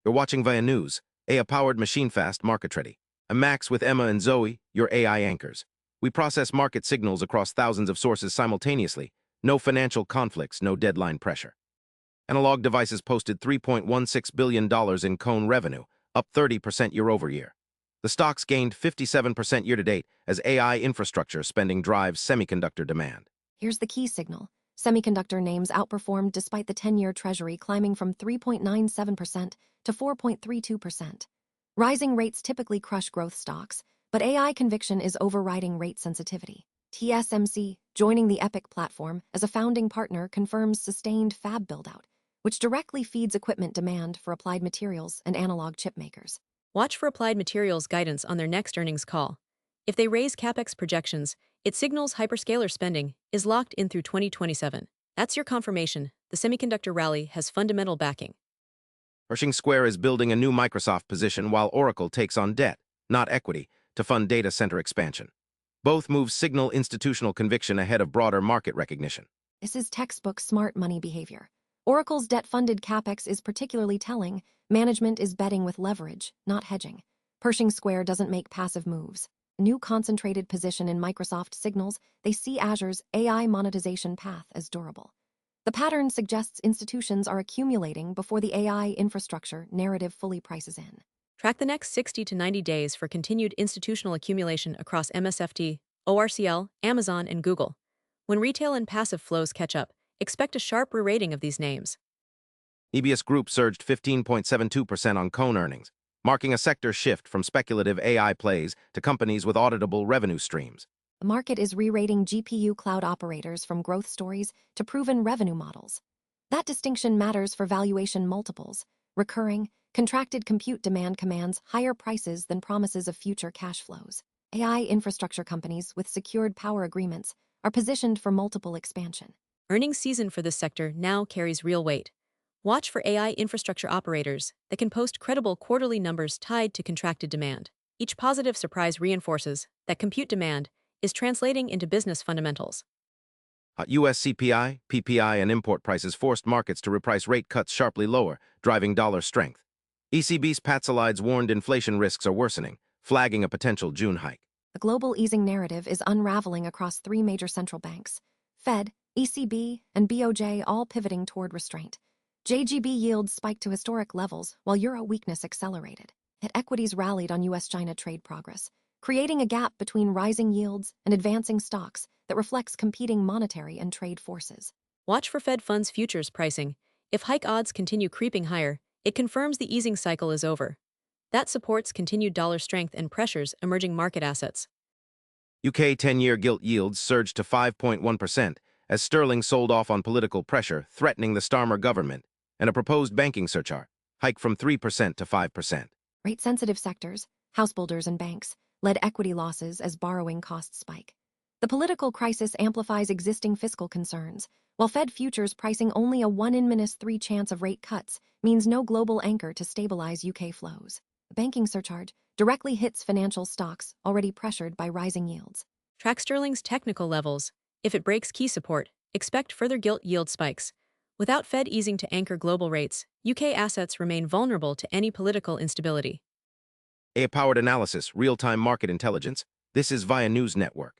You're watching via news, AI-powered machine-fast market ready. I'm Max with Emma and Zoe, your AI anchors. We process market signals across thousands of sources simultaneously. No financial conflicts, no deadline pressure. Analog Devices posted $3.16 billion in cone revenue, up 30% year-over-year. The stocks gained 57% year-to-date as AI infrastructure spending drives semiconductor demand. Here's the key signal. Semiconductor names outperformed despite the 10-year Treasury climbing from 3.97% to 4.32%. Rising rates typically crush growth stocks, but AI conviction is overriding rate sensitivity. TSMC, joining the EPIC platform as a founding partner, confirms sustained fab buildout, which directly feeds equipment demand for Applied Materials and analog chip makers. Watch for Applied Materials guidance on their next earnings call. If they raise CapEx projections, it signals hyperscaler spending is locked in through 2027. That's your confirmation. The semiconductor rally has fundamental backing. Pershing Square is building a new Microsoft position while Oracle takes on debt, not equity, to fund data center expansion. Both moves signal institutional conviction ahead of broader market recognition. This is textbook smart money behavior. Oracle's debt-funded CapEx is particularly telling. Management is betting with leverage, not hedging. Pershing Square doesn't make passive moves. A new concentrated position in Microsoft signals they see Azure's AI monetization path as durable. The pattern suggests institutions are accumulating before the AI infrastructure narrative fully prices in. Track the next 60 to 90 days for continued institutional accumulation across MSFT, ORCL, Amazon, and Google. When retail and passive flows catch up, expect a sharp re-rating of these names. EBS Group surged 15.72% on cone earnings, marking a sector shift from speculative AI plays to companies with auditable revenue streams. The market is re-rating GPU cloud operators from growth stories to proven revenue models. That distinction matters for valuation multiples. Recurring, contracted compute demand commands higher prices than promises of future cash flows. AI infrastructure companies with secured power agreements are positioned for multiple expansion. Earnings season for this sector now carries real weight. Watch for AI infrastructure operators that can post credible quarterly numbers tied to contracted demand. Each positive surprise reinforces that compute demand is translating into business fundamentals. US CPI, PPI, and import prices forced markets to reprice rate cuts sharply lower, driving dollar strength. ECB's Pat Salides warned inflation risks are worsening, flagging a potential June hike. The global easing narrative is unraveling across three major central banks: Fed, ECB, and BOJ, all pivoting toward restraint. JGB yields spiked to historic levels while euro weakness accelerated. Yet equities rallied on US-China trade progress, creating a gap between rising yields and advancing stocks that reflects competing monetary and trade forces. Watch for Fed funds futures pricing. If hike odds continue creeping higher, it confirms the easing cycle is over. That supports continued dollar strength and pressures emerging market assets. UK 10-year gilt yields surged to 5.1% as sterling sold off on political pressure threatening the Starmer government and a proposed banking surcharge, hike from 3% to 5%. Rate-sensitive sectors, housebuilders and banks, led equity losses as borrowing costs spike. The political crisis amplifies existing fiscal concerns, while Fed futures pricing only a 1 in 3 chance of rate cuts means no global anchor to stabilize UK flows. The banking surcharge directly hits financial stocks already pressured by rising yields. Track sterling's technical levels. If it breaks key support, expect further gilt yield spikes. Without Fed easing to anchor global rates, UK assets remain vulnerable to any political instability. AI-powered analysis, real-time market intelligence. This is via News Network.